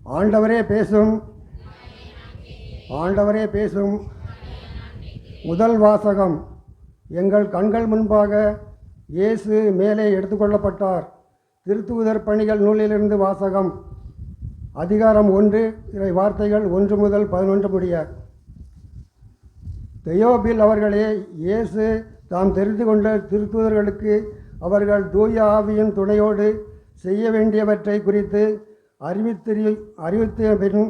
ஆண்டவரே பேசும், ஆண்டவரே பேசும். முதல் வாசகம். எங்கள் கண்கள் முன்பாக இயேசு மேலே எடுத்துக்கொள்ளப்பட்டார். திருத்தூதர் பணிகள் நூலிலிருந்து வாசகம். அதிகாரம் 1, இறை வார்த்தைகள் 1 முதல் 11 முடிய. தெயோபில் அவர்களே, இயேசு தாம் தெரிந்து கொண்ட திருத்தூதர்களுக்கு அவர்கள் தூய ஆவியின் துணையோடு செய்ய வேண்டியவற்றை குறித்து அறிவித்த பின்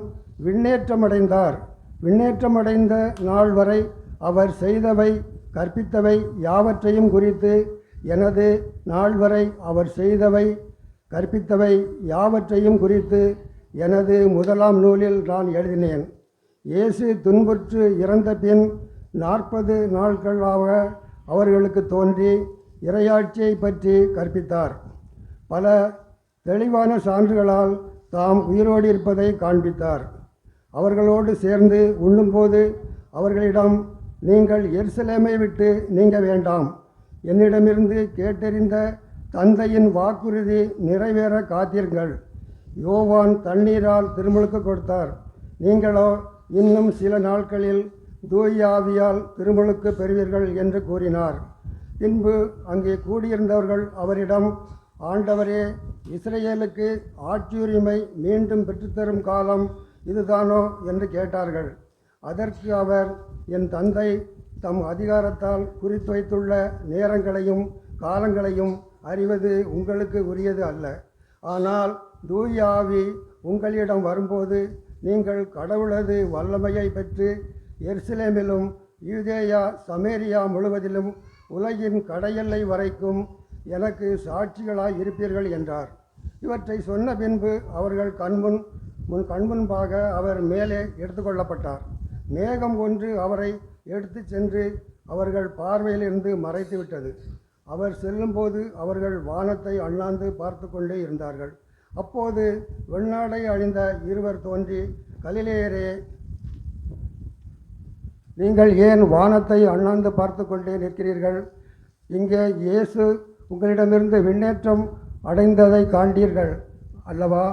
விண்ணேற்றமடைந்தார். விண்ணேற்றமடைந்த நாள் வரை அவர் செய்தவை கற்பித்தவை யாவற்றையும் குறித்து எனது நாள் வரை அவர் செய்தவை கற்பித்தவை யாவற்றையும் குறித்து எனது முதலாம் நூலில் நான் எழுதினேன். இயேசு துன்புற்று இறந்த பின் 40 நாட்களாக அவர்களுக்கு தோன்றி இறையாட்சியை பற்றி கற்பித்தார். பல தெளிவான சான்றுகளால் தாம் உயிரோடு இருப்பதை காண்பித்தார். அவர்களோடு சேர்ந்து உண்ணும்போது அவர்களிடம், நீங்கள் எருசலேமை விட்டு நீங்க வேண்டாம், என்னிடமிருந்து கேட்டறிந்த தந்தையின் வாக்குறுதி நிறைவேற காத்தீர்கள். யோவான் தண்ணீரால் திருமுழுக்கு கொடுத்தார், நீங்களோ இன்னும் சில நாட்களில் தூய ஆவியால் திருமுழுக்கு பெறுவீர்கள் என்று கூறினார். பின்பு அங்கே கூடியிருந்தவர்கள் அவரிடம், ஆண்டவரே, இஸ்ரேலுக்கு ஆட்சியுரிமை மீண்டும் பெற்றுத்தரும் காலம் இதுதானோ என்று கேட்டார்கள். அதற்கு அவர், என் தந்தை தம் அதிகாரத்தால் குறித்து வைத்துள்ள நேரங்களையும் காலங்களையும் அறிவது உங்களுக்கு உரியது அல்ல. ஆனால் தூய ஆவி உங்களிடம் வரும்போது நீங்கள் கடவுளது வல்லமையை பெற்று எருசலேமிலும் யூதேயா சமேரியா முழுவதிலும் உலகின் கடையெல்லை வரைக்கும் எனக்கு சாட்சிகளாய் இருப்பீர்கள் என்றார். இவற்றை சொன்ன பின்பு அவர்கள் கண்முன்பாக அவர் மேலே எடுத்துக்கொள்ளப்பட்டார். மேகம் ஒன்று அவரை எடுத்து சென்று அவர்கள் பார்வையிலிருந்து மறைத்து விட்டது. அவர் செல்லும்போது அவர்கள் வானத்தை அண்ணாந்து பார்த்து கொண்டே இருந்தார்கள். அப்போது வெண்ணாடை அணிந்த இருவர் தோன்றி, கலிலேயரே, நீங்கள் ஏன் வானத்தை அண்ணாந்து பார்த்து கொண்டே நிற்கிறீர்கள்? இங்கே இயேசு உங்களிடமிருந்து விண்ணேற்றம் அடைந்ததை காண்டீர்கள் அல்லவா?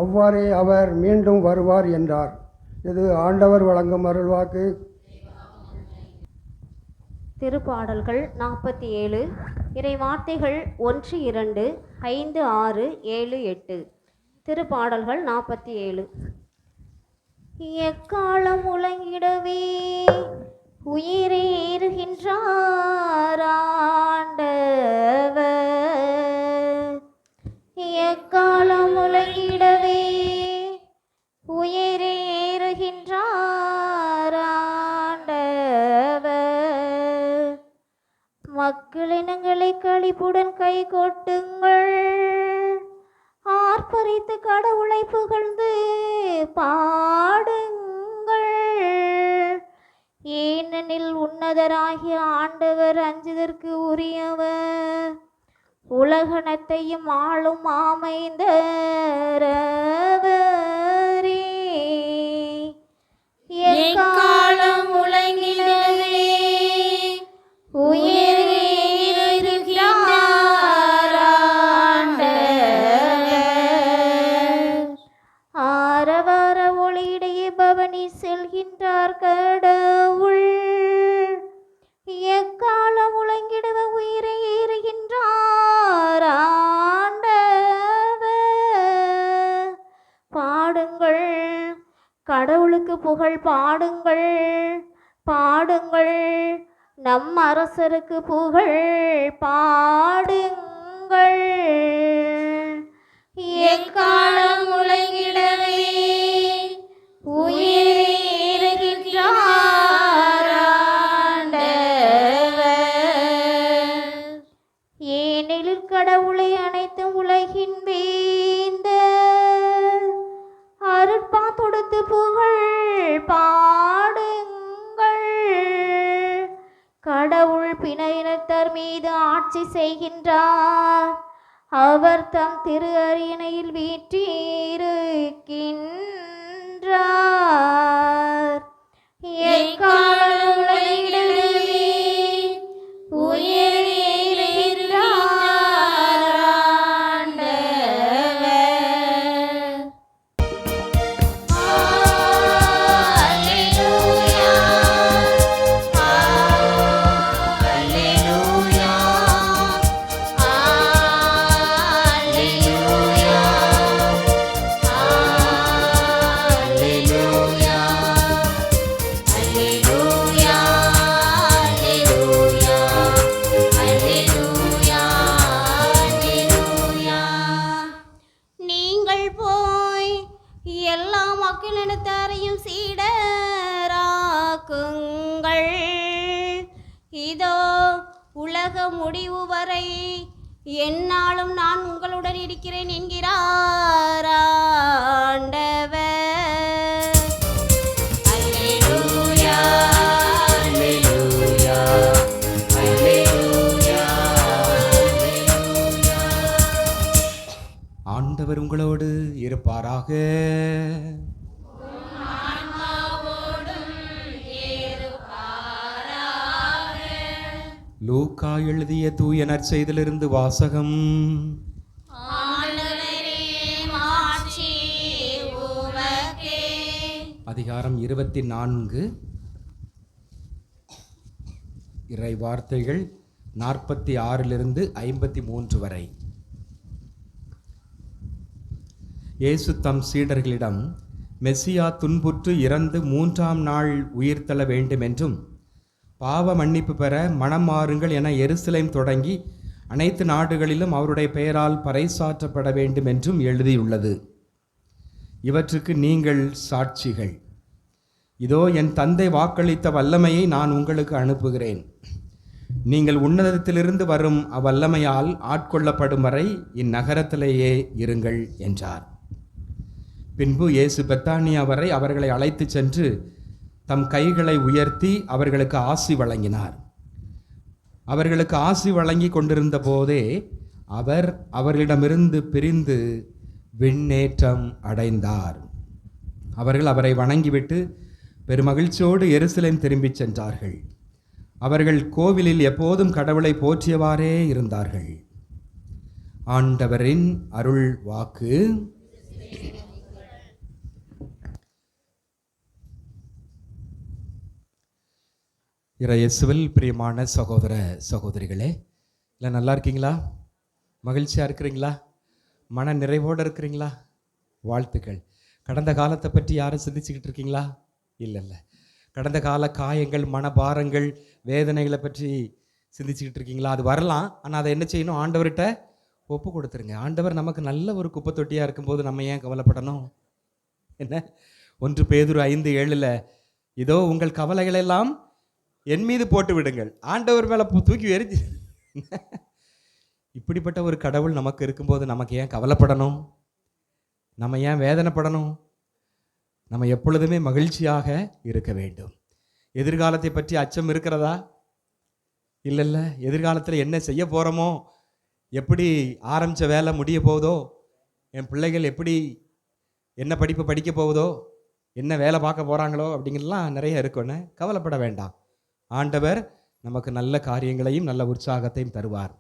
அவ்வாறே அவர் மீண்டும் வருவார் என்றார். இது ஆண்டவர் வழங்கும் அருள்வாக்கு. திருப்பாடல்கள் 47, இறை வார்த்தைகள் 1, 2, 5, 6, 7, 8. திருப்பாடல்கள் 47. எக்காலம் முழங்கிடவே உயிரேறுகின்றார் ஆண்டவர். எக்காலம் முழங்கிடவே உயிரேறுகின்றார் ஆண்டவர். மக்களினங்களை களிப்புடன் கை கொட்டுங்கள், ஆர்ப்பரித்து கடவுளை புகழ்ந்து பாடுங்கள். ஏனெனில் உன்னதராகிய ஆண்டவர் அஞ்சுதற்கு உரியவர், உலகனத்தையும் ஆளும் அமைந்தரவரே. எக்காலம் முழங்கிடவே உயிரேறுகின்றார் ஆண்டவர். ஆரவார ஒளியிடையே பவனி செல்கின்றார் கடவுள். எக்காலம் முழங்கிடவே உயிரேறுகின்றார் ஆண்டவர். பாடுங்கள், கடவுளுக்கு புகழ் பாடுங்கள், பாடுங்கள், நம் அரசருக்கு புகழ் பாடுங்கள். எக்காலம் முழங்கிடவே உயிரேறுகின்றார் ஆண்டவர். ஏனெனில் கடவுளை அனைத்து உலகின் வேந்த அருட்பா தொடுத்து புகழ் பாடுங்கள். கடவுள் பிற இனத்தார் மீது ஆட்சி செய்கின்றார், அவர் தம் திரு அரியணையில் வீற்றிருக்கின்றார். எக்காலம் முழங்கிடவே உயிரேறுகின்றார் ஆண்டவர். மக்களினத்தாரையும் சீடராக்குங்கள். இதோ உலக முடிவு வரை எந்நாளும் நான் உங்களுடன் இருக்கிறேன் என்கிறார் ஆண்டவர். அல்லேலூயா, அல்லேலூயா, அல்லேலூயா, அல்லேலூயா. ஆண்டவர் உங்களோடு இருப்பாராக. லூக்கா எழுதிய தூய நற்செய்தியிலிருந்து வாசகம். அதிகாரம் 24, இறை வார்த்தைகள் 46 53 வரை. இயேசு தம் சீடர்களிடம், மெசியா துன்புற்று இறந்து 3ஆம் நாள் உயிர்த்தெழ வேண்டும் என்றும் பாவ மன்னிப்பு பெற மனம் மாறுங்கள் என எருசலேம் தொடங்கி அனைத்து நாடுகளிலும் அவருடைய பெயரால் பறைசாற்றப்பட வேண்டும் என்றும் எழுதியுள்ளது. இவற்றுக்கு நீங்கள் சாட்சிகள். இதோ என் தந்தை வாக்களித்த வல்லமையை நான் உங்களுக்கு அனுப்புகிறேன். நீங்கள் உன்னதத்திலிருந்து வரும் அவ்வல்லமையால் ஆட்கொள்ளப்படும் வரை இந்நகரத்திலேயே இருங்கள் என்றார். பின்பு இயேசு பெத்தானியா வரை அவர்களை அழைத்து சென்று தம் கைகளை உயர்த்தி அவர்களுக்கு ஆசி வழங்கினார். அவர்களுக்கு ஆசி வழங்கி கொண்டிருந்த போதே அவர் அவர்களிடமிருந்து பிரிந்து விண்ணேற்றம் அடைந்தார். அவர்கள் அவரை வணங்கிவிட்டு பெருமகிழ்ச்சியோடு எருசலேம் திரும்பிச் சென்றார்கள். அவர்கள் கோவிலில் எப்போதும் கடவுளை போற்றியவாறே இருந்தார்கள். ஆண்டவரின் அருள் வாக்கு. இறையேசுவில் பிரியமான சகோதர சகோதரிகளே, இல்லை நல்லா இருக்கீங்களா? மகிழ்ச்சியாக இருக்கிறீங்களா? மன நிறைவோடு இருக்கிறீங்களா? வாழ்த்துக்கள். கடந்த காலத்தை பற்றி யாரும் சிந்திச்சுக்கிட்டு இருக்கீங்களா? இல்லை. கடந்த கால காயங்கள், மனபாரங்கள், வேதனைகளை பற்றி சிந்திச்சுக்கிட்டு இருக்கீங்களா? அது வரலாம், ஆனால் அதை என்ன செய்யணும்? ஆண்டவர்கிட்ட ஒப்பு கொடுத்துருங்க. ஆண்டவர் நமக்கு நல்ல ஒரு குப்பை தொட்டியாக இருக்கும்போது நம்ம ஏன் கவலைப்படணும்? என்ன 1 பேதுரு 5:7 இதோ உங்கள் கவலைகளெல்லாம் என் மீது போட்டு விடுங்கள், ஆண்டவர் மேலே தூக்கி எரிஞ்சு. இப்படிப்பட்ட ஒரு கடவுள் நமக்கு இருக்கும்போது நமக்கு ஏன் கவலைப்படணும்? நம்ம ஏன் வேதனைப்படணும்? நம்ம எப்பொழுதுமே மகிழ்ச்சியாக இருக்க வேண்டும். எதிர்காலத்தை பற்றி அச்சம் இருக்கிறதா? இல்லை. எதிர்காலத்தில் என்ன செய்ய போகிறோமோ, எப்படி ஆரம்பித்த வேலை முடிய போகுதோ, என் பிள்ளைகள் எப்படி என்ன படிப்பு படிக்க போகுதோ, என்ன வேலை பார்க்க போகிறாங்களோ அப்படிங்கிறதுலாம் நிறைய இருக்குன்னு கவலைப்பட வேண்டாம். ஆண்டவர் நமக்கு நல்ல காரியங்களையும் நல்ல உற்சாகத்தையும் தருவார்.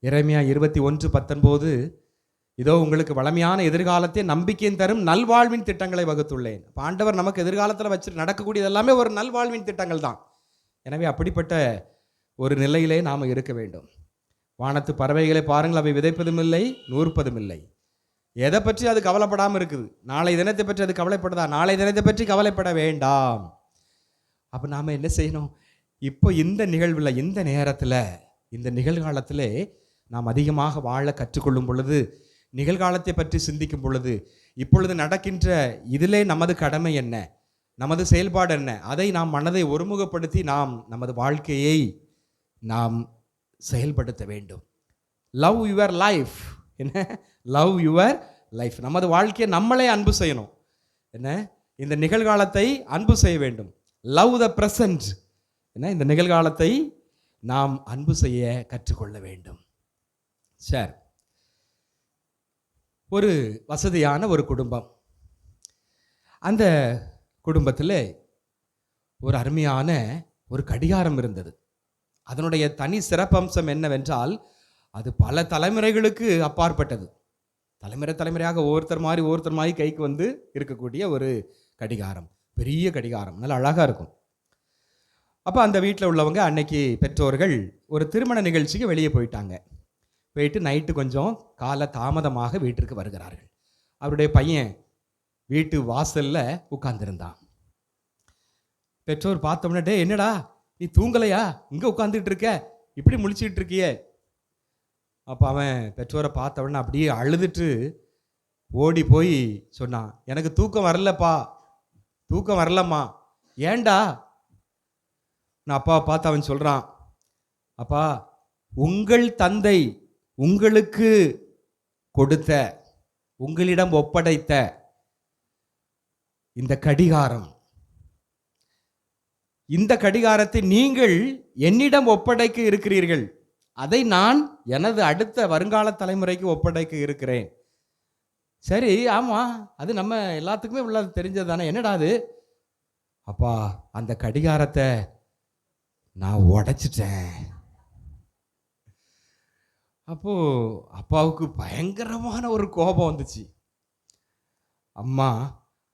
எரேமியா 21:19 இதோ உங்களுக்கு வளமையான எதிர்காலத்தை நம்பிக்கையும் தரும் நல்வாழ்வின் திட்டங்களை வகுத்துள்ளேன். இப்போ ஆண்டவர் நமக்கு எதிர்காலத்தில் வச்சு நடக்கக்கூடியது எல்லாமே ஒரு நல்வாழ்வின் திட்டங்கள் தான். எனவே அப்படிப்பட்ட ஒரு நிலையிலே நாம் இருக்க வேண்டும். வானத்து பறவைகளை பாருங்கள், அவை விதைப்பதும் இல்லை, நூற்பதும் இல்லை. எதை பற்றி அது கவலைப்படாமல் இருக்குது? நாளை தினத்தை பற்றி அது கவலைப்படுதா? நாளை தினத்தை பற்றி கவலைப்பட வேண்டாம். அப்போ நாம் என்ன செய்யணும்? இப்போ இந்த நிகழ்வில், இந்த நேரத்தில், இந்த நிகழ்காலத்தில் நாம் அதிகமாக வாழ கற்றுக்கொள்ளும் பொழுது, நிகழ்காலத்தை பற்றி சிந்திக்கும் பொழுது, இப்பொழுது நடக்கின்ற இதிலே நமது கடமை என்ன, நமது செயல்பாடு என்ன, அதை நாம் மனதை ஒருமுகப்படுத்தி நாம் நமது வாழ்க்கையை நாம் செயல்படுத்த வேண்டும். Love your life. என்ன? Love your life. நமது வாழ்க்கையை நம்மளே அன்பு செய்யணும். என்ன? இந்த நிகழ்காலத்தை அன்பு செய்ய வேண்டும். Love the present. என்ன? இந்த நிகழ்காலத்தை நாம் அன்பு செய்ய கற்றுக்கொள்ள வேண்டும். சரி, ஒரு வசதியான ஒரு குடும்பம். அந்த குடும்பத்தில் ஒரு அருமையான ஒரு கடிகாரம் இருந்தது. அதனுடைய தனி சிறப்பம்சம் என்னவென்றால், அது பல தலைமுறைகளுக்கு அப்பாற்பட்டது. தலைமுறையாக ஒவ்வொருத்தர் மாதிரி கைக்கு வந்து இருக்கக்கூடிய ஒரு கடிகாரம். பெரிய கடிகாரம், நல்லா அழகாக இருக்கும். அப்போ அந்த வீட்டில் உள்ளவங்க அன்னைக்கு பெற்றோர்கள் ஒரு திருமண நிகழ்ச்சிக்கு வெளியே போயிட்டு நைட்டு கொஞ்சம் கால தாமதமாக வீட்டிற்கு வருகிறார்கள். அவருடைய பையன் வீட்டு வாசலில் உட்கார்ந்துருந்தான். பெற்றோர் பார்த்தோம்னா, டே என்னடா நீ தூங்கலையா, இங்கே உட்காந்துட்டு இருக்க, இப்படி முழிச்சிட்டு இருக்கியே. அப்போ அவன் பெற்றோரை பார்த்தவொடனே அப்படியே அழுதுட்டு ஓடி போய் சொன்னான், எனக்கு தூக்கம் வரலப்பா, தூக்கம் வரலம்மா. ஏண்டா? நான் அப்பாவை பார்த்து அவன் சொல்கிறான், அப்பா, உங்கள் தந்தை உங்களுக்கு கொடுத்த, உங்களிடம் ஒப்படைத்த இந்த கடிகாரம், இந்த கடிகாரத்தை நீங்கள் என்னிடம் ஒப்படைக்க இருக்கிறீர்கள், அதை நான் எனது அடுத்த வருங்கால தலைமுறைக்கு ஒப்படைக்க இருக்கிறேன். சரி, ஆமாம், அது நம்ம எல்லாத்துக்குமே உள்ளது தெரிஞ்சது தானே, என்னடா அது? அப்பா, அந்த கடிகாரத்தை நான் உடைச்சிட்டேன். அப்போ அப்பாவுக்கு பயங்கரமான ஒரு கோபம் வந்துச்சு. அம்மா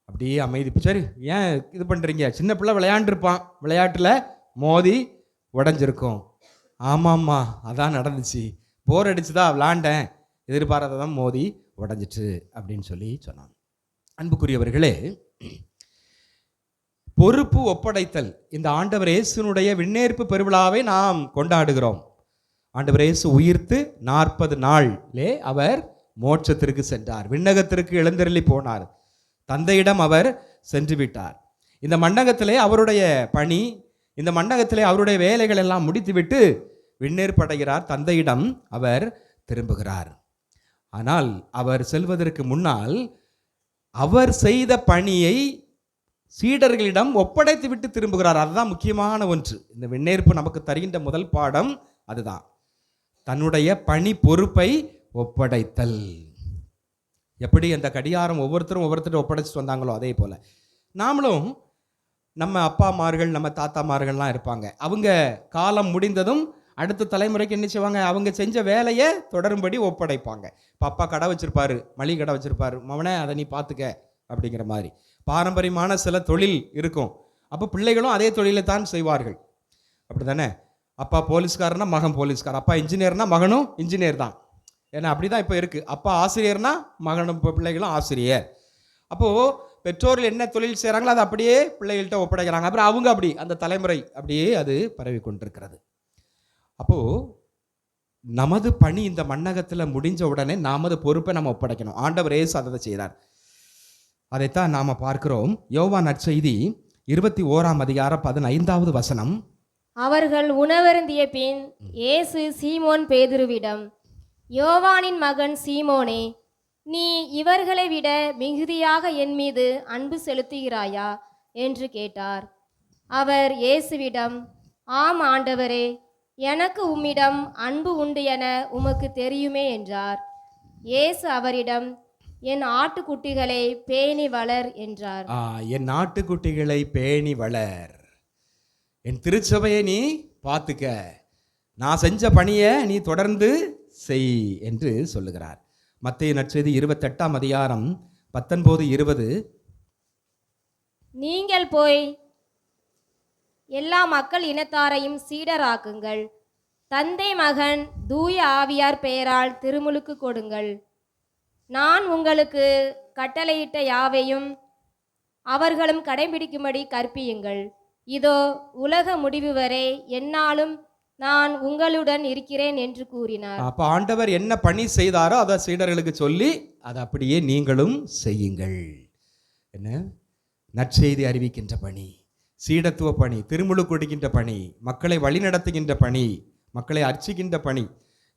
அப்படியே அமைதி. சரி, ஏன் இது பண்ணுறீங்க? சின்ன பிள்ளை விளையாண்டுருப்பான், விளையாட்டில் மோதி உடஞ்சிருக்கும். ஆமாம்மா, அதான் நடந்துச்சு, போர் அடிச்சுதா விளாண்டேன், எதிர்பாராததான் மோதி உடஞ்சிட்டு அப்படின்னு சொல்லி சொன்னான். அன்புக்குரியவர்களே, பொறுப்பு ஒப்படைத்தல். இந்த ஆண்டவர் இயேசுனுடைய விண்ணேற்பு பெருவிழாவை நாம் கொண்டாடுகிறோம். ஆண்டவர் இயேசு உயிர்த்து 40 நாளிலே அவர் மோட்சத்திற்கு சென்றார், விண்ணகத்திற்கு எழுந்தருளி போனார், தந்தையிடம் அவர் சென்று விட்டார். இந்த மண்டகத்திலே அவருடைய பணி, இந்த மண்டகத்திலே அவருடைய வேலைகள் எல்லாம் முடித்துவிட்டு விண்ணேற்படைகிறார், தந்தையிடம் அவர் திரும்புகிறார். ஆனால் அவர் செல்வதற்கு முன்னால் அவர் செய்த பணியை சீடர்களிடம் ஒப்படைத்து விட்டு திரும்புகிறார். அதுதான் முக்கியமான ஒன்று. இந்த விண்ணேற்பு நமக்கு தருகின்ற முதல் பாடம் அதுதான், தன்னுடைய பணி பொறுப்பை ஒப்படைத்தல். எப்படி அந்த கடிகாரம் ஒவ்வொருத்தரும் ஒப்படைச்சிட்டு வந்தாங்களோ அதே போல நாமளும், நம்ம அப்பாமார்கள் நம்ம தாத்தாமார்கள்லாம் இருப்பாங்க, அவங்க காலம் முடிந்ததும் அடுத்த தலைமுறைக்கு என்ன செய்வாங்க, அவங்க செஞ்ச வேலையை தொடரும்படி ஒப்படைப்பாங்க. இப்போ அப்பா கடை வச்சிருப்பாரு, மளிகை கடை வச்சிருப்பாரு, மவனே அதை நீ பார்த்துக்க அப்படிங்கிற மாதிரி பாரம்பரியமான சில தொழில் இருக்கும். அப்போ பிள்ளைகளும் அதே தொழிலை தான் செய்வார்கள், அப்படி தானே? அப்பா போலீஸ்காரனா மகன் போலீஸ்கார், அப்பா இன்ஜினியர்னா மகனும் இன்ஜினியர் தான். ஏன்னா அப்படி தான் இப்போ இருக்குது. அப்பா ஆசிரியர்னா மகனும் பிள்ளைகளும் ஆசிரியர். அப்போது பெற்றோர்கள் என்ன தொழில் செய்கிறாங்களோ அதை அப்படியே பிள்ளைகள்கிட்ட ஒப்படைக்கிறாங்க. அப்புறம் அவங்க அப்படி அந்த தலைமுறை அப்படியே அது பரவி கொண்டிருக்கிறது. அப்போது நமது பணி இந்த மண்ணகத்தில் முடிஞ்ச உடனே நமது பொறுப்பை நம்ம ஒப்படைக்கணும். ஆண்டவர் இயேசு அதை செய்தார். அதைத்தான் நாம் பார்க்கிறோம். யோவான் நற்செய்தி 21ஆம் அதிகாரம் 15வது வசனம். அவர்கள் உணவருந்திய பின் இயேசு சீமோன் பேதுருவிடம், யோவானின் மகன் சீமோனே, நீ இவர்களை விட மிகுதியாக என் மீது அன்பு செலுத்துகிறாயா என்று கேட்டார். அவர் இயேசுவிடம், ஆம் ஆண்டவரே, எனக்கு உம்மிடம் அன்பு உண்டு என உமக்கு தெரியுமே என்றார். இயேசு அவரிடம், என் ஆட்டுக்குட்டிகளை பேணி வளர் என்றார். என் ஆட்டுக்குட்டிகளை பேணி வளர், என் திருச்சபையை நீ பார்த்துக்க, நான் செஞ்ச பணியை நீ தொடர்ந்து செய் என்று சொல்லுகிறார். மத்தேயு நற்செய்தி 28ஆம் அதிகாரம் 19-20. நீங்கள் போய் எல்லா மக்கள் இனத்தாரையும் சீடராக்குங்கள், தந்தை மகன் தூய ஆவியார் பெயரால் திருமுழுக்கு கொடுங்கள். நான் உங்களுக்கு கட்டளையிட்ட யாவையும் அவர்களும் கடைபிடிக்கும்படி கற்பியுங்கள். இதோ உலக முடிவு வரை எந்நாளும் நான் உங்களுடன் இருக்கிறேன் என்று கூறினார். அப்போ ஆண்டவர் என்ன பணி செய்தாரோ அதை சீடர்களுக்கு சொல்லி அதை அப்படியே நீங்களும் செய்யுங்கள். என்ன? நற்செய்தி அறிவிக்கின்ற பணி, சீடத்துவ பணி, திருமுழு கொடுக்கின்ற பணி, மக்களை வழிநடத்துகின்ற பணி, மக்களை அர்ச்சிக்கின்ற பணி,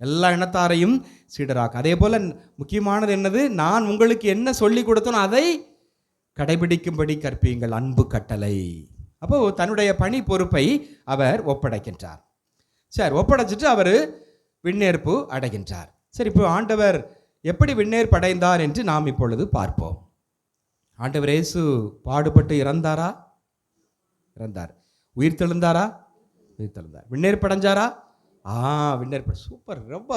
எல்லா இனத்தாரையும் சீடராக்க. அதே போல் முக்கியமானது என்னது? நான் உங்களுக்கு என்ன சொல்லி கொடுத்தனோ அதை கடைபிடிக்கும்படி கற்பியுங்கள், அன்பு கட்டளை. அப்போது தன்னுடைய பணி பொறுப்பை அவர் ஒப்படைக்கின்றார். சரி, ஒப்படைச்சிட்டு அவர் விண்ணேற்பு அடைகின்றார். சரி, இப்போ ஆண்டவர் எப்படி விண்ணேற்பு அடைந்தார் என்று நாம் இப்பொழுது பார்ப்போம். ஆண்டவர் இயேசு பாடுபட்டு இறந்தாரா? இறந்தார். உயிர் தெழுந்தாரா? உயிர் தெழுந்தார். விண்ணேற்பு அடைஞ்சாரா? விண்ணேற்பு. சூப்பர், ரொம்ப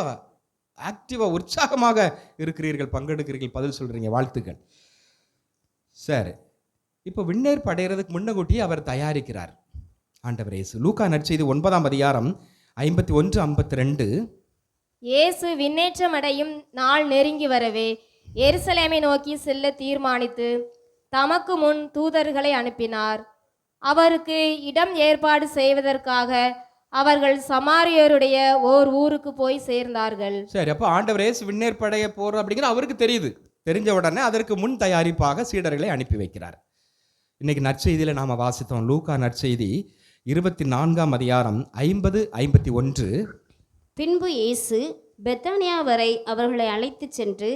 ஆக்டிவாக உற்சாகமாக இருக்கிறீர்கள், பங்கெடுக்கிறீர்கள், பதில் சொல்கிறீங்க, வாழ்த்துக்கள். சரி, இப்போ விண்ணேற்பு அடைகிறதுக்கு முன்னக்கூட்டியே அவர் தயாரிக்கிறார் ஆண்டவர் இயேசு. லூக்கா நற்செய்தி 9ஆம் அதிகாரம் 51-52. இயேசு விண்ணேற்றம் அடையும் நாள் நெருங்கி வரவே எருசலேமை நோக்கி செல்ல தீர்மானித்து தமக்கு முன் தூதர்களை அனுப்பினார். அவருக்கு இடம் ஏற்பாடு செய்வதற்காக அவர்கள் சமாரியருடைய ஓர் ஊருக்கு போய் சேர்ந்தார்கள். சரி, அப்போ ஆண்டவர் இயேசு விண்ணேற்படைய போறோம் அப்படிங்கிற அவருக்கு தெரியுது. தெரிஞ்ச உடனே அதற்கு முன் தயாரிப்பாக சீடர்களை அனுப்பி வைக்கிறார். இன்னைக்கு நற்செய்தியில் நாம் வாசித்தோம், லூக்கா நற்செய்தி 24ஆம் அதிகாரம் 50-51. பின்பு இயேசு பெத்தானியா வரை அவர்களை அழைத்துச் சென்று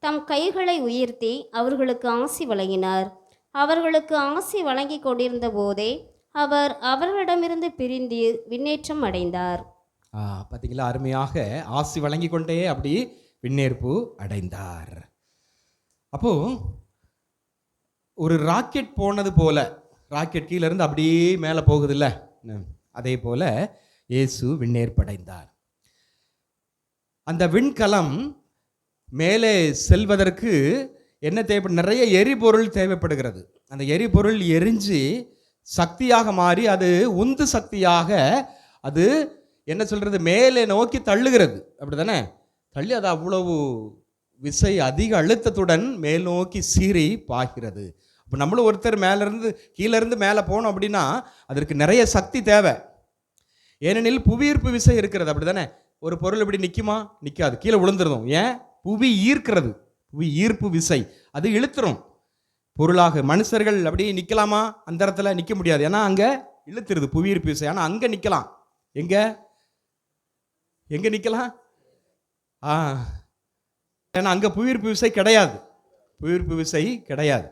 தம் கைகளை உயர்த்தி அவர்களுக்கு ஆசி வழங்கினார். அவர்களுக்கு ஆசி வழங்கி கொண்டிருந்த போதே அவர் அவர்களிடமிருந்து பிரிந்து விண்ணேற்றம் அடைந்தார். பார்த்தீங்களா, அருமையாக ஆசி வழங்கி கொண்டே அப்படி விண்ணேற்பு அடைந்தார். அப்போ ஒரு ராக்கெட் போனது போல, ராக்கெட் கீழே இருந்து அப்படியே மேலே போகுது இல்லை, அதே போல இயேசு விண்ணேற்பு அடைந்தார். அந்த விண்கலம் மேலே செல்வதற்கு என்ன தேவைப்படும்? நிறைய எரிபொருள் தேவைப்படுகிறது. அந்த எரிபொருள் எரிஞ்சு சக்தியாக மாறி அது உந்து சக்தியாக அது என்ன சொல்கிறது, மேலே நோக்கி தள்ளுகிறது. அப்படி தானே தள்ளி அது அவ்வளவு விசை அதிக அழுத்தத்துடன் மேல் நோக்கி சீறி பாய்கிறது. இப்போ நம்மளும் ஒருத்தர் மேலேருந்து கீழேருந்து மேலே போனோம் அப்படின்னா அதற்கு நிறைய சக்தி தேவை. ஏனெனில் புவியீர்ப்பு விசை இருக்கிறது. அப்படி தானே ஒரு பொருள் இப்படி நிற்குமா? நிற்காது, கீழே விழுந்துருந்தோம். ஏன்? புவி ஈர்க்கிறது, புவி ஈர்ப்பு விசை அது இழுத்துரும். பொருளாக மனுஷர்கள் அப்படி நிற்கலாமா? அந்த இடத்துல நிற்க முடியாது, ஏன்னா அங்கே இழுத்துருது புவியீர்ப்பு விசை. ஆனால் அங்கே நிற்கலாம். எங்கே நிற்கலாம்? ஏன்னா அங்கே புவியீர்ப்பு விசை கிடையாது, புவியீர்ப்பு விசை கிடையாது.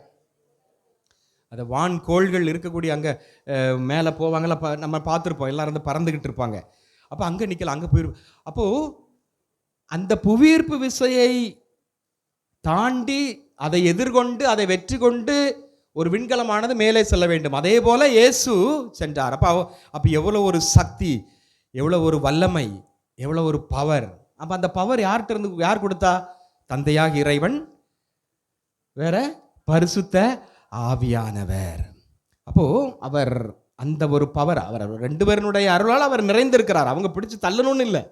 அது வான் கோள்கள் இருக்கக்கூடிய அங்கே மேலே போவாங்கள்ல, நம்ம பார்த்துருப்போம், எல்லாரும் வந்து பறந்துக்கிட்டு இருப்பாங்க. அப்போ அங்கே நிற்கலாம், அங்கே புவியீர்ப்பு. அப்போது அந்த புவியீர்ப்பு விசையை தாண்டி அதை எதிர்கொண்டு அதை வெற்றி கொண்டு ஒரு விண்கலமானது மேலே செல்ல வேண்டும். அதே போல இயேசு சென்றார். அப்போ எவ்வளோ ஒரு சக்தி, எவ்வளோ ஒரு வல்லமை, எவ்வளோ ஒரு பவர். அப்போ அந்த பவர் யார்கிட்ட இருந்து யார் கொடுத்தா? தந்தையாக இறைவன், வேற பரிசுத்த ஆவியானவர். அப்போ அவர் அந்த ஒரு பவர், அவர் 2 பேருடைய அருளால் அவர் நிறைந்திருக்கிறார். அவங்க பிடிச்சு தள்ளணும்னு இல்லை.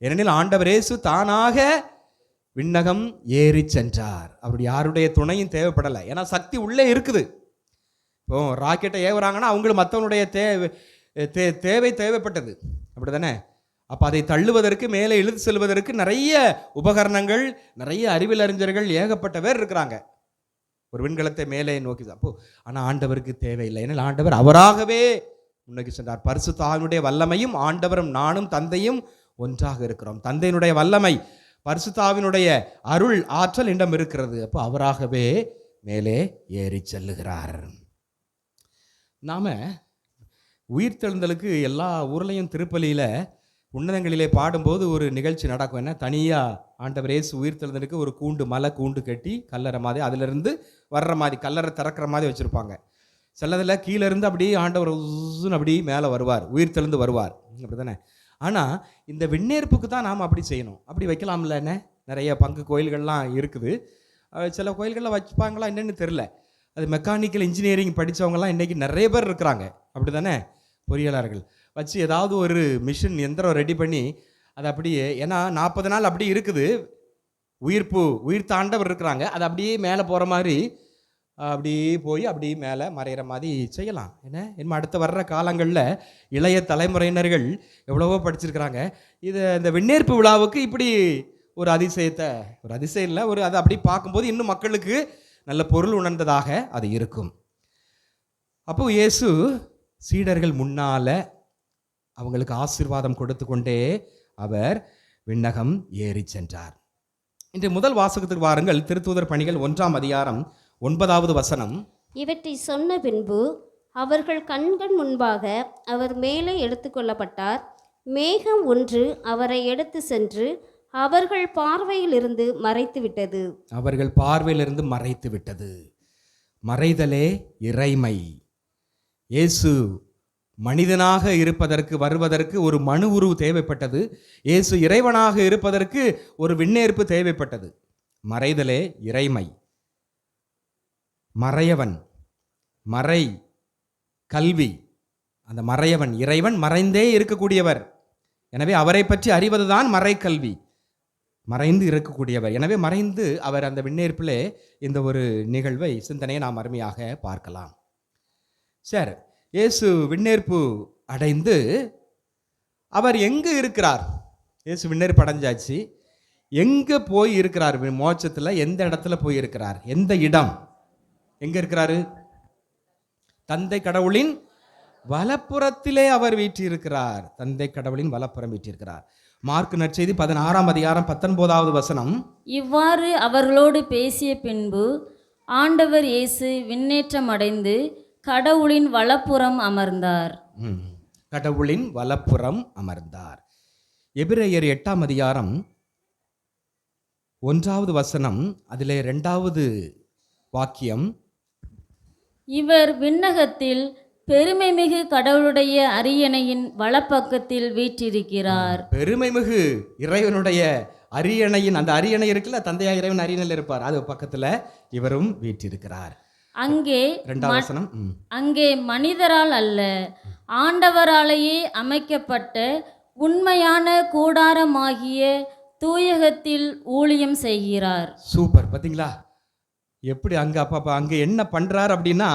ஏனெனில் ஆண்டவர் இயேசு தானாக விண்ணகம் ஏறி சென்றார். அவருடைய யாருடைய துணையும் தேவைப்படலை. ஏன்னா சக்தி உள்ளே இருக்குது. இப்போ ராக்கெட்டை ஏவுறாங்கன்னா அவங்களுக்கு மற்றவனுடைய தேவை தேவைப்பட்டது. அப்படி தானே? அப்போ அதை தள்ளுவதற்கு, மேலே இழுத்து செல்வதற்கு நிறைய உபகரணங்கள், நிறைய அறிவியல் அறிஞர்கள் ஏகப்பட்ட பேர் இருக்கிறாங்க ஒரு விண்கலத்தை மேலே நோக்கி. அப்போ ஆனால் ஆண்டவருக்கு தேவையில்லை. ஏன்னா ஆண்டவர் அவராகவே முன்னோக்கி சென்றார். பரிசுத்த ஆவியினுடைய வல்லமையும் ஆண்டவரும் நானும் தந்தையும் ஒன்றாக இருக்கிறோம். தந்தையினுடைய வல்லமை, பரிசுத்த ஆவியினுடைய அருள் ஆற்றல் இடம் இருக்கிறது. அப்போ அவராகவே மேலே ஏறி செல்லுகிறார். நாம உயிர்த்தெழுந்தலுக்கு எல்லா ஊர்லேயும் திருப்பலியில் உன்னதங்களிலே பாடும்போது ஒரு நிகழ்ச்சி நடக்கும். என்ன, தனியாக ஆண்டவர் இயேசு உயிர்த்தெழுந்தலுக்கு ஒரு கூண்டு, மலை கூண்டு கட்டி கல்லறை மாதிரி, அதிலிருந்து வர்ற மாதிரி, கல்லறை திறக்கிற மாதிரி வச்சுருப்பாங்க. சிலதில் கீழே இருந்து அப்படியே ஆண்டவர் அப்படி மேலே வருவார், உயிர்த்தெழுந்து வருவார். அப்படி தானே? ஆனால் இந்த விண்ணேற்புக்கு தான் நாம் அப்படி செய்யணும். அப்படி வைக்கலாம்ல? என்ன, நிறைய பங்கு கோயில்கள்லாம் இருக்குது. சில கோயில்களில் வச்சுப்பாங்களா என்னென்னு தெரில. அது மெக்கானிக்கல் இன்ஜினியரிங் படித்தவங்கலாம் இன்றைக்கி நிறைய பேர் இருக்கிறாங்க. அப்படி தானே? பொறியாளர்கள் வச்சு ஏதாவது ஒரு மிஷின் எந்திரம் ரெடி பண்ணி அது அப்படியே, ஏன்னா 40 நாள் அப்படி இருக்குது, உயிர் தாண்டவர் இருக்கிறாங்க, அது அப்படியே மேலே போகிற மாதிரி அப்படியே போய் அப்படியே மேலே மறைகிற மாதிரி செய்யலாம். என்ன அடுத்த வர்ற காலங்களில் இளைய தலைமுறையினர்கள் எவ்வளவோ படிச்சிருக்கிறாங்க. இந்த விண்ணேற்பு விழாவுக்கு இப்படி ஒரு அதிசயத்தை, ஒரு அதிசயம் இல்லை, ஒரு அதை அப்படி பார்க்கும்போது இன்னும் மக்களுக்கு நல்ல பொருள் உணர்ந்ததாக அது இருக்கும். அப்போ இயேசு சீடர்கள் முன்னால் அவங்களுக்கு ஆசீர்வாதம் கொடுத்து கொண்டே அவர் விண்ணகம் ஏறி சென்றார். இன்று முதல் வாசகத்துக்கு வாருங்கள். திருத்தூதர் பணிகள் 1ஆம் அதிகாரம் 9வது வசனம். இவற்றை சொன்ன பின்பு அவர்கள் கண்கள் முன்பாக அவர் மேலே எடுத்துக்கொள்ளப்பட்டார். மேகம் ஒன்று அவரை எடுத்து சென்று அவர்கள் பார்வையிலிருந்து மறைத்து விட்டது. அவர்கள் பார்வையிலிருந்து மறைத்து விட்டது. மறைதலே இறைமை. இயேசு மனிதனாக இருப்பதற்கு, வருவதற்கு ஒரு மனு உருவு தேவைப்பட்டது. இயேசு இறைவனாக இருப்பதற்கு ஒரு விண்ணேற்பு தேவைப்பட்டது. மறைதலே இறைமை. மறையவன், மறை கல்வி. அந்த மறையவன் இறைவன் மறைந்தே இருக்கக்கூடியவர். எனவே அவரை பற்றி அறிவதுதான் மறைக்கல்வி, மறைந்து இருக்கக்கூடியவர். எனவே மறைந்து அவர் அந்த விண்ணேற்பிலே இந்த ஒரு நிகழ்வை, சிந்தனையை நாம் அருமையாக பார்க்கலாம். சரி, இயேசு விண்ணேற்பு அடைந்து அவர் எங்கு இருக்கிறார்? இயேசு விண்ணேற்பு அடைஞ்சாச்சு. எங்க போய் இருக்கிறார்? மோட்சத்துல எந்த இடத்துல போய் இருக்கிறார்? எந்த இடம்? எங்க இருக்கிறாரு? தந்தை கடவுளின் வலப்புறத்திலே அவர் வீற்றிருக்கிறார். தந்தை கடவுளின் வலப்புறம் வீற்றிருக்கிறார். மார்க் நற்செய்தி 16ஆம் அதிகாரம் 19வது வசனம். இவ்வாறு அவர்களோடு பேசிய பின்பு ஆண்டவர் இயேசு விண்ணேற்றம் அடைந்து கடவுளின் வலப்புறம் அமர்ந்தார். கடவுளின் வலப்புறம் அமர்ந்தார். எபிரேயர் 8ஆம் அதிகாரம் 1வது வசனம், அதிலே 2வது வாக்கியம். இவர் விண்ணகத்தில் பெருமைமிகு கடவுளுடைய அரியணையின் வலப்பக்கத்தில் வீற்றிருக்கிறார். பெருமைமிகு இறைவனுடைய அரியணையின், அந்த அரியணை இருக்குல்ல, தந்தையா இறைவன் அரியணையில் இருப்பார், அது பக்கத்துல இவரும் வீற்றிருக்கிறார். அங்கே 2வது வசனம். அங்கே மனிதரால் அல்ல, ஆண்டவராலேயே அமைக்கப்பட்ட உண்மையான கூடாரமாகிய தூயகத்தில் ஊழியம் செய்கிறார். சூப்பர். பார்த்தீங்களா எப்படி அங்க அப்பா அங்க என்ன பண்றார் அப்படின்னா,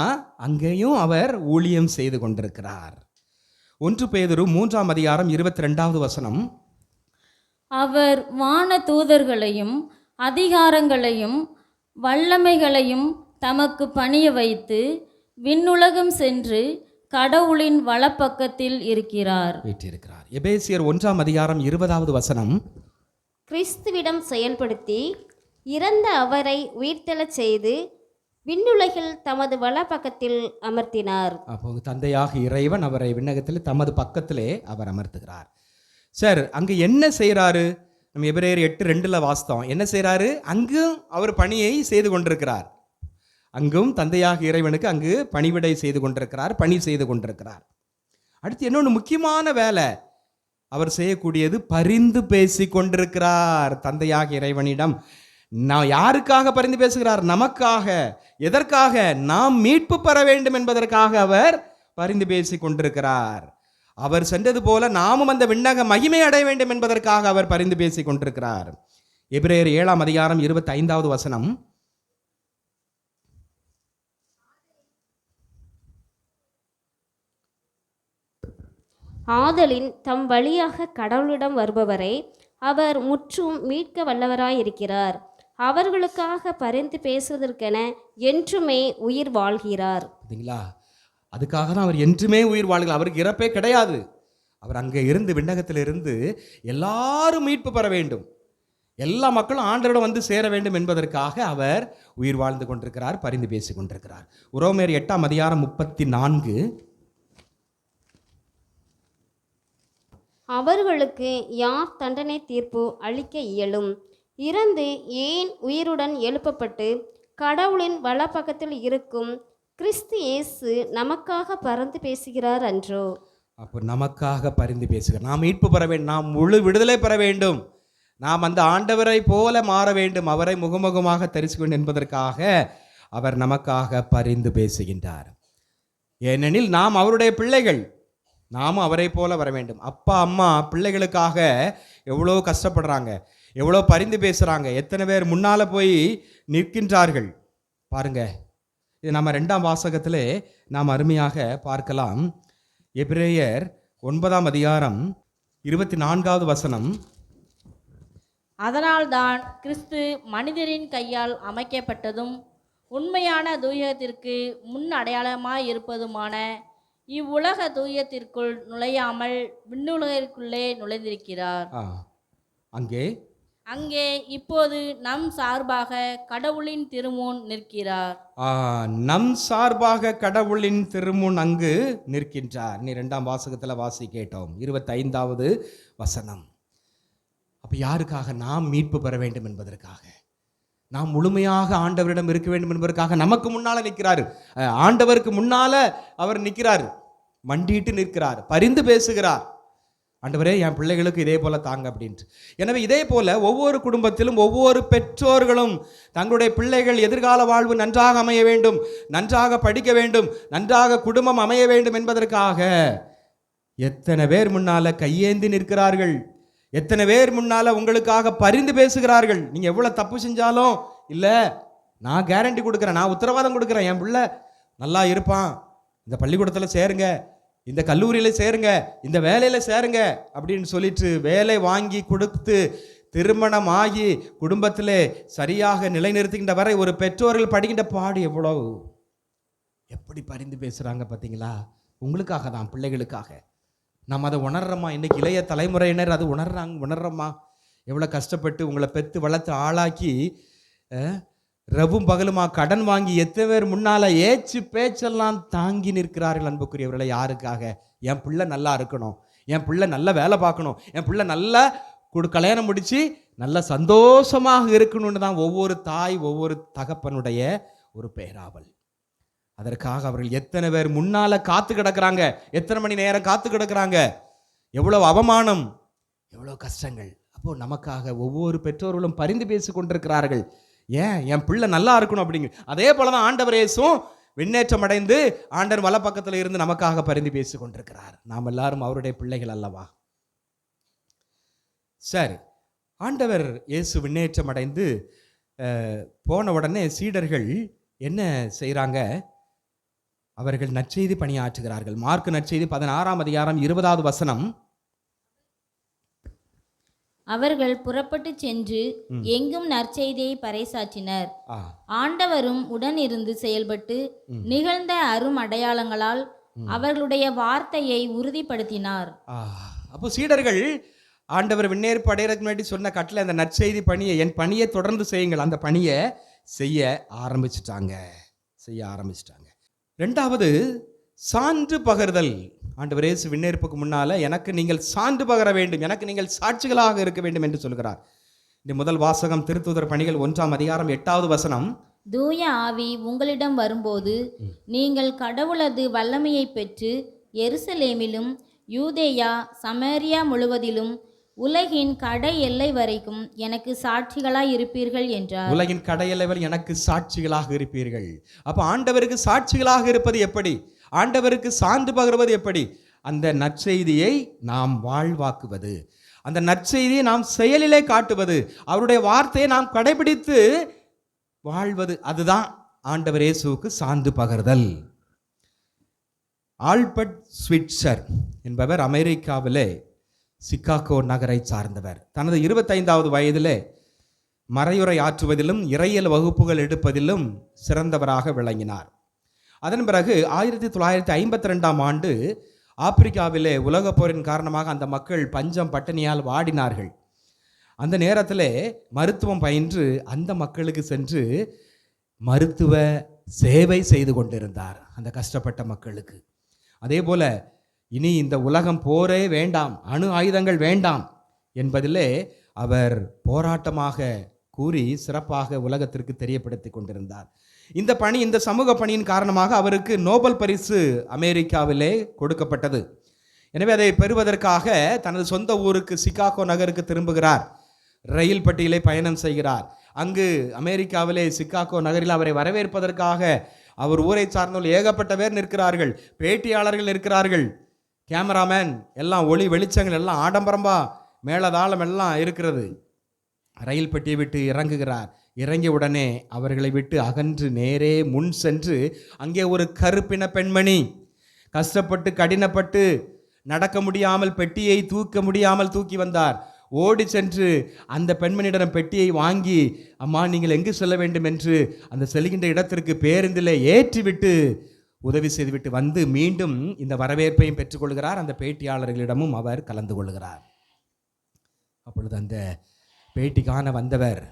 அங்கேயும் அவர் ஊழியம் செய்து கொண்டிருக்கிறார். 1 பேதுரு 3ஆம் அதிகாரம் 22வது வசனம். அவர் வான தூதர்களையும் அதிகாரங்களையும் வல்லமைகளையும் தமக்கு பணிய வைத்து விண்ணுலகம் சென்று கடவுளின் வலப்பக்கத்தில் இருக்கிறார். வீற்றிருக்கிறார். எபேசியர் 1ஆம் அதிகாரம் 20வது வசனம். கிறிஸ்துவிடம் செயல்படுத்தி இறந்த அவரை உயிர்த்தெழச் செய்து விண்ணுலகில் தமது வலப்பக்கத்தில் அமர்த்தினார். அப்போ தந்தையாக இறைவன் அவரை விண்ணகத்தில் தமது பக்கத்திலே அவர் அமர்த்துகிறார். சார், அங்கே என்ன செய்கிறாரு? நம்ம எபிரேயர் 8:2 வாஸ்தவம். என்ன செய்கிறாரு? அங்கும் அவர் பணியை செய்து கொண்டிருக்கிறார். அங்கும் தந்தையாக இறைவனுக்கு அங்கு பணிவிடை செய்து கொண்டிருக்கிறார், பணி செய்து கொண்டிருக்கிறார். அடுத்து இன்னொன்று முக்கியமான வேலை அவர் செய்யக்கூடியது, பரிந்து பேசி கொண்டிருக்கிறார் தந்தையாக இறைவனிடம். நான் யாருக்காக பரிந்து பேசுகிறார்? நமக்காக. எதற்காக? நாம் மீட்பு பெற வேண்டும் என்பதற்காக அவர் பரிந்து பேசி கொண்டிருக்கிறார். அவர் சென்றது போல நாமும் அந்த விண்ணக மகிமை அடைய வேண்டும் என்பதற்காக அவர் பரிந்து பேசி கொண்டிருக்கிறார். எபிரேயர் 7ஆம் அதிகாரம் 25வது வசனம். ஆதலின் தம் வழியாக கடவுளிடம் வருபவரை அவர் முற்றும் மீட்க வல்லவராயிருக்கிறார். அவர்களுக்காக பரிந்து பேசுவதற்கென என்றுமே உயிர் வாழ்கிறார். பார்த்தீங்களா? அதுக்காக தான் அவர் என்றுமே உயிர் வாழ்கிறார். அவருக்கு இறப்பே கிடையாது. அவர் அங்கே இருந்து விண்ணகத்தில் இருந்து எல்லாரும் மீட்பு பெற வேண்டும், எல்லா மக்களும் ஆண்டவரிடம் வந்து சேர வேண்டும் என்பதற்காக அவர் உயிர் வாழ்ந்து கொண்டிருக்கிறார், பரிந்து பேசி கொண்டிருக்கிறார். உரோமையர் 8ஆம் அதிகாரம் 34. அவர்களுக்கு யார் தண்டனை தீர்ப்பு அளிக்க இயலும்? இறந்து ஏன் உயிருடன் எழுப்பப்பட்டு கடவுளின் வலப்பக்கத்தில் இருக்கும் கிறிஸ்து இயேசு நமக்காக பரிந்து பேசுகிறார் அன்றோ? அப்போ நமக்காக பரிந்து பேசுகிறார். நாம் மீட்பு பெற வேண்டும், நாம் முழு விடுதலை பெற வேண்டும், நாம் அந்த ஆண்டவரை போல மாற வேண்டும், அவரை முகமுகமாக தரிசிக்க வேண்டும் என்பதற்காக அவர் நமக்காக பரிந்து பேசுகின்றார். ஏனெனில் நாம் அவருடைய பிள்ளைகள், நாமும் அவரை போல வர வேண்டும். அப்பா அம்மா பிள்ளைகளுக்காக எவ்வளோ கஷ்டப்படுறாங்க, எவ்வளோ பரிந்து பேசுகிறாங்க, எத்தனை பேர் முன்னால் போய் நிற்கின்றார்கள் பாருங்க. இது நம்ம 2ஆம் வாசகத்திலே நாம் அருமையாக பார்க்கலாம். எபிரேயர் 9ஆம் அதிகாரம் 24வது வசனம். அதனால்தான் கிறிஸ்து மனிதரின் கையால் அமைக்கப்பட்டதும் உண்மையான தூயத்திற்கு முன் அடையாளமாய் இருப்பதுமான இவ்வுலக தூயத்திற்குள் நுழையாமல் விண்ணுலகிற்குள்ளே நுழைந்திருக்கிறார். அங்கே இப்போது நம் சார்பாக கடவுளின் திருமுன் நிற்கிறார். நம் சார்பாக கடவுளின் திருமுன் அங்கு நிற்கின்றார். நீ 2ஆம் வாசகத்தில் வாசி கேட்டோம், 25வது வசனம். அப்போ யாருக்காக? நாம் மீட்பு பெற வேண்டும் என்பதற்காக, நாம் முழுமையாக ஆண்டவரிடம் இருக்க வேண்டும் என்பதற்காக நமக்கு முன்னால் நிற்கிறார். ஆண்டவருக்கு முன்னால் அவர் நிற்கிறார், மண்டிட்டு நிற்கிறார், பரிந்து பேசுகிறார். ஆண்டவரே, என் பிள்ளைகளுக்கு இதே போல தாங்க அப்படின்ட்டு. எனவே இதே போல ஒவ்வொரு குடும்பத்திலும் ஒவ்வொரு பெற்றோர்களும் தங்களுடைய பிள்ளைகள் எதிர்கால வாழ்வு நன்றாக அமைய வேண்டும், நன்றாக படிக்க வேண்டும், நன்றாக குடும்பம் அமைய வேண்டும் என்பதற்காக எத்தனை பேர் முன்னால கையேந்தி நிற்கிறார்கள், எத்தனை பேர் முன்னால உங்களுக்காக பரிந்து பேசுகிறார்கள். நீங்க எவ்வளவு தப்பு செஞ்சாலும், இல்லை நான் கேரண்டி கொடுக்குறேன், நான் உத்தரவாதம் கொடுக்குறேன், என் பிள்ளை நல்லா இருப்பான், இந்த பள்ளிக்கூடத்தில் சேருங்க, இந்த கல்லூரியில் சேருங்க, இந்த வேலையில் சேருங்க அப்படின்னு சொல்லிட்டு வேலை வாங்கி கொடுத்து திருமணமாகி குடும்பத்திலே சரியாக நிலைநிறுத்துகின்ற வரை ஒரு பெற்றோர்கள் படுகின்ற பாடு எவ்வளவு, எப்படி பரிந்து பேசுகிறாங்க பார்த்தீங்களா? உங்களுக்காக தான், பிள்ளைகளுக்காக. நாம் அதை உணர்றோமா? இன்னைக்கு இளைய தலைமுறையினர் அது உணர்றோமா? எவ்வளோ கஷ்டப்பட்டு உங்களை பெற்று வளர்த்து ஆளாக்கி ரவும் பகலுமா கடன் வாங்கி எத்தனை பேர் முன்னால் ஏச்சு பேச்செல்லாம் தாங்கி நிற்கிறார்கள் அன்புக்குரியவர்களை. யாருக்காக? என் பிள்ளை நல்லா இருக்கணும், என் பிள்ளை நல்ல வேலை பார்க்கணும், என் பிள்ளை நல்லா கல்யாணம் முடித்து நல்லா சந்தோஷமாக இருக்கணும்னு தான் ஒவ்வொரு தாய் ஒவ்வொரு தகப்பனுடைய ஒரு பேராவல். அதற்காக அவர்கள் எத்தனை பேர் முன்னால காத்து கிடக்கிறாங்க, எத்தனை மணி நேரம் காத்து கிடக்கிறாங்க, எவ்வளவு அவமானம், எவ்வளவு கஷ்டங்கள். அப்போ நமக்காக ஒவ்வொரு பெற்றோர்களும் பரிந்து பேசி கொண்டிருக்கிறார்கள். ஏன்? என் பிள்ளை நல்லா இருக்கணும் அப்படிங்க. அதே போலதான் ஆண்டவர் இயேசுவும் விண்ணேற்றம் அடைந்து ஆண்டவர் வல பக்கத்தில் இருந்து நமக்காக பரிந்து பேசி கொண்டிருக்கிறார். நாம் எல்லாரும் அவருடைய பிள்ளைகள் அல்லவா? சரி, ஆண்டவர் இயேசு விண்ணேற்றம் அடைந்து போன உடனே சீடர்கள் என்ன செய்கிறாங்க? அவர்கள் நற்செய்தி பணியாற்றுகிறார்கள். மார்க் நற்செய்தி 16ஆம் அதிகாரம் 20வது வசனம். அவர்கள் புறப்பட்டு சென்று எங்கும் நற்செய்தியை பறைசாற்றினர். ஆண்டவரும் உடன் இருந்து செயல்பட்டு நிகழ்ந்த அரும் அடையாளங்களால் அவர்களுடைய வார்த்தையை உறுதிப்படுத்தினார். அப்போ சீடர்கள் ஆண்டவர் விண்ணேற்பு அடையறதுக்கு முன்னாடி சொன்ன கட்டளை, அந்த நற்செய்தி பணியை, என் பணியை தொடர்ந்து செய்யுங்கள், அந்த பணியை செய்ய ஆரம்பிச்சிட்டாங்க. ரெண்டாவது, சான்று பகர்தல். ஆண்டவர் இயேசு விண்ணேற்புக்கு முன்னால எனக்கு நீங்கள் சான்று பகர வேண்டும், எனக்கு நீங்கள் சாட்சிகளாக இருக்க வேண்டும் என்று சொல்கிறார். இந்த முதல் வாசகம் திருத்தூதர் பணிகள் 1ஆம் அதிகாரம் 8வது வசனம். தூய ஆவி உங்களிடம் வரும்போது நீங்கள் கடவுளது வல்லமையை பெற்று எருசலேமிலும் யூதேயா சமேரியா முழுவதிலும் உலகின் கடை எல்லை வரைக்கும் எனக்கு சாட்சிகளாய் இருப்பீர்கள் என்றார். உலகின் கடை எல்லை வரை எனக்கு சாட்சிகளாக இருப்பீர்கள். அப்ப ஆண்டவருக்கு சாட்சிகளாக இருப்பது எப்படி? ஆண்டவருக்கு சான்று பகர்வது எப்படி? அந்த நற்செய்தியை நாம் வாழ்வாக்குவது, அந்த நற்செய்தியை நாம் செயலிலே காட்டுவது, அவருடைய வார்த்தையை நாம் கடைபிடித்து வாழ்வது, அதுதான் ஆண்டவர் இயேசுவுக்கு சான்று பகர்தல். ஆல்பர்ட் ஸ்விட்சர் என்பவர் அமெரிக்காவிலே சிகாகோ நகரை சார்ந்தவர். தனது 25வது வயதிலே மறையுரை ஆற்றுவதிலும் இறையியல் வகுப்புகள் எடுப்பதிலும் சிறந்தவராக விளங்கினார். அதன் பிறகு 1952ஆம் ஆண்டு ஆப்பிரிக்காவிலே உலகப் போரின் காரணமாக அந்த மக்கள் பஞ்சம் பட்டினியால் வாடினார்கள். அந்த நேரத்தில் மருத்துவம் பயின்று அந்த மக்களுக்கு சென்று மருத்துவ சேவை செய்து கொண்டிருந்தார், அந்த கஷ்டப்பட்ட மக்களுக்கு. அதே போல இனி இந்த உலகம் போரே வேண்டாம், அணு ஆயுதங்கள் வேண்டாம் என்பதிலே அவர் போராட்டமாக கூறி சிறப்பாக உலகத்திற்கு தெரியப்படுத்தி கொண்டிருந்தார். இந்த பணி, இந்த சமூக பணியின் காரணமாக அவருக்கு நோபல் பரிசு அமெரிக்காவிலே கொடுக்கப்பட்டது. எனவே அதை பெறுவதற்காக தனது சொந்த ஊருக்கு சிகாகோ நகருக்கு திரும்புகிறார். ரயில் பெட்டியிலே பயணம் செய்கிறார். அங்கு அமெரிக்காவிலே சிகாகோ நகரில் அவரை வரவேற்பதற்காக அவர் ஊரை சார்ந்தவர்கள் ஏகப்பட்ட பேர் நிற்கிறார்கள், பேட்டியாளர்கள் இருக்கிறார்கள், கேமராமேன் எல்லாம், ஒளி வெளிச்சங்கள் எல்லாம் ஆடம்பரம்பா, மேளதாளம் எல்லாம் இருக்கிறது. ரயில் பெட்டியை விட்டு இறங்குகிறார். இறங்கிய உடனே அவர்களை விட்டு அகன்று நேரே முன் சென்று அங்கே ஒரு கருப்பின பெண்மணி கஷ்டப்பட்டு கடினப்பட்டு நடக்க முடியாமல் பெட்டியை தூக்க முடியாமல் தூக்கி வந்தார். ஓடி சென்று அந்த பெண்மணியிடம் பெட்டியை வாங்கி, அம்மா நீங்கள் எங்கு செல்ல வேண்டும் என்று அந்த செல்கின்ற இடத்திற்கு பேருந்தில் ஏற்றிவிட்டு உதவி செய்துவிட்டு வந்து மீண்டும் இந்த வரவேற்பையும் பெற்றுக்கொள்கிறார். அந்த பேட்டியாளர்களிடமும் அவர் கலந்து கொள்கிறார். அப்பொழுது அந்த பேட்டிக்கான வந்தவர்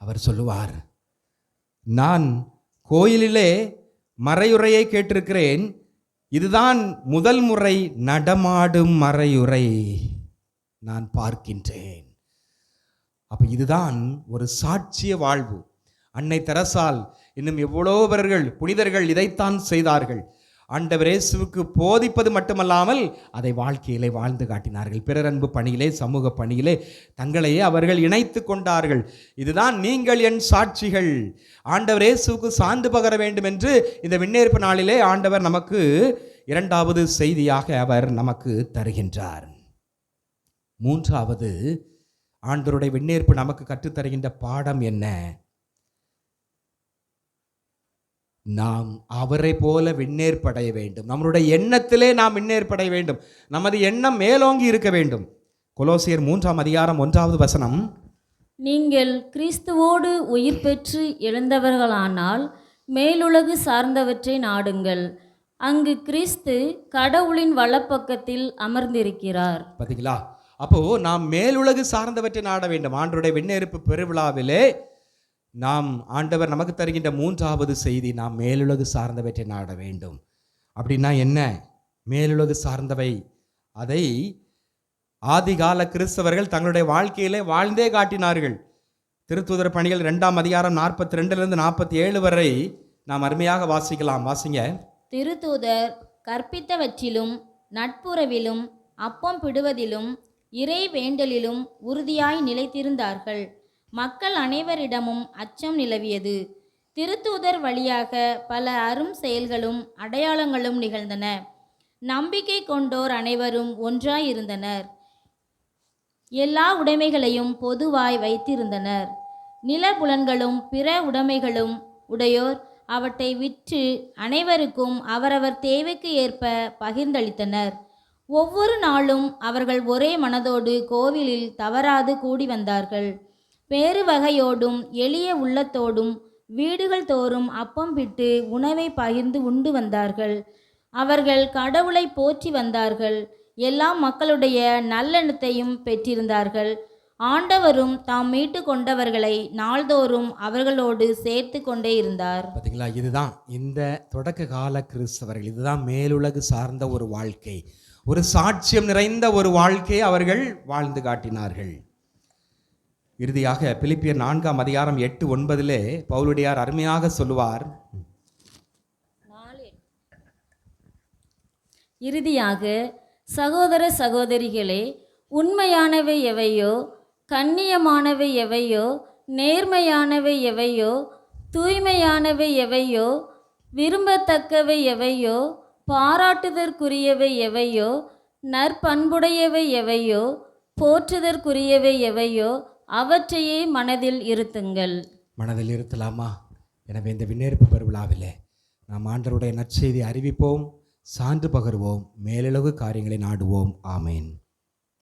அவர் சொல்லுவார், நான் கோயிலிலே மறையுரையை கேட்டிருக்கிறேன், இதுதான் முதல் முறை நடமாடும் மறையுரை நான் பார்க்கின்றேன். அப்போ இதுதான் ஒரு சாட்சிய வாழ்வு. அன்னை தெரசால் இன்னும் எவ்வளோ பேர்கள் புனிதர்கள் இதைத்தான் செய்தார்கள். ஆண்டவர் இயேசுவுக்கு போதிப்பது மட்டுமல்லாமல் அதை வாழ்க்கையிலே வாழ்ந்து காட்டினார்கள். பிறரன்பு பணியிலே, சமூக பணியிலே தங்களையே அவர்கள் இணைத்து கொண்டார்கள். இதுதான் நீங்கள் என் சாட்சிகள். ஆண்டவர் இயேசுவுக்கு சான்று பகர வேண்டும் என்று இந்த விண்ணேற்பு நாளிலே ஆண்டவர் நமக்கு இரண்டாவது செய்தியாக அவர் நமக்கு தருகின்றார். மூன்றாவது, ஆண்டவருடைய விண்ணேற்பு நமக்கு கற்றுத்தருகின்ற பாடம் என்ன? நாம் அவரை போல விண்ணேற்படைய வேண்டும். நம்மளுடைய எண்ணத்திலே நாம் விண்ணேற்படைய வேண்டும். நமது எண்ணம் மேலோங்கி இருக்க வேண்டும். கொலோசியர் 3:1 நீங்கள் கிறிஸ்துவோடு உயிர் பெற்று எழுந்தவர்களானால் மேலுலகு சார்ந்தவற்றை நாடுங்கள். அங்கு கிறிஸ்து கடவுளின் வலப்பக்கத்தில் அமர்ந்திருக்கிறார். பார்த்தீங்களா? அப்போ நாம் மேலுலகு சார்ந்தவற்றை நாட வேண்டும். ஆண்டவருடைய விண்ணேற்பு பெருவிழாவிலே நாம் ஆண்டவர் நமக்கு தருகின்ற 3வது செய்தி, நாம் மேலுலகு சார்ந்தவற்றை நாட வேண்டும். அப்படின்னா என்ன மேலுலகு சார்ந்தவை? அதை ஆதிகால கிறிஸ்தவர்கள் தங்களுடைய வாழ்க்கையிலே வாழ்ந்தே காட்டினார்கள். திருத்தூதர் பணிகள் 2ஆம் அதிகாரம் 42 47 வரை நாம் அருமையாக வாசிக்கலாம். வாசிங்க. திருத்தூதர் கற்பித்தவற்றிலும் நட்புறவிலும் அப்பம் பிடுவதிலும் இறை வேண்டலிலும் உறுதியாய் நிலைத்திருந்தார்கள். மக்கள் அனைவரிடமும் அச்சம் நிலவியது. திருத்தூதர் வழியாக பல அரும் செயல்களும் அடையாளங்களும் நிகழ்ந்தன. நம்பிக்கை கொண்டோர் அனைவரும் ஒன்றாயிருந்தனர். எல்லா உடைமைகளையும் பொதுவாய் வைத்திருந்தனர். நிலபுலன்களும் பிற உடைமைகளும் உடையோர் அவற்றை விற்று அனைவருக்கும் அவரவர் தேவைக்கு ஏற்ப பகிர்ந்தளித்தனர். ஒவ்வொரு நாளும் அவர்கள் ஒரே மனதோடு கோவிலில் தவறாது கூடி வந்தார்கள். பேறு வகையோடும் எளிய உள்ளத்தோடும் வீடுகள் தோறும் அப்பம் பிட்டு உணவை பகிர்ந்து உண்டு வந்தார்கள். அவர்கள் கடவுளை போற்றி வந்தார்கள். எல்லா மக்களுடைய நல்லெண்ணத்தையும் பெற்றிருந்தார்கள். ஆண்டவரும் தாம் மீட்டு கொண்டவர்களை நாள்தோறும் அவர்களோடு சேர்த்து கொண்டே இருந்தார். பார்த்தீங்களா? இதுதான் இந்த தொடக்க கால கிறிஸ்தவர்கள், இதுதான் மேலுலகு சார்ந்த ஒரு வாழ்க்கை, ஒரு சாட்சியம் நிறைந்த ஒரு வாழ்க்கையை அவர்கள் வாழ்ந்து காட்டினார்கள். இறுதியாக பிலிப்பியர் 4ஆம் அதிகாரம் 8-9 பவுலுடையார் அருமையாக சொல்லுவார். இறுதியாக சகோதர சகோதரிகளே, உண்மையானவை எவையோ, கண்ணியமானவை எவையோ, நேர்மையானவை எவையோ, தூய்மையானவை எவையோ, விரும்பத்தக்கவை எவையோ, பாராட்டுதற்குரியவை எவையோ, நற்பண்புடையவை எவையோ, போற்றுதற்குரியவை எவையோ, அவற்றையே மனதில் இருத்துங்கள். மனதில் இருத்தலாமா? எனவே இந்த விண்ணேற்பு பெருவிழாவிலே நாம் ஆண்டவருடைய நற்செய்தி அறிவிப்போம், சான்று பகர்வோம், மேலளவு காரியங்களை நாடுவோம். ஆமேன்.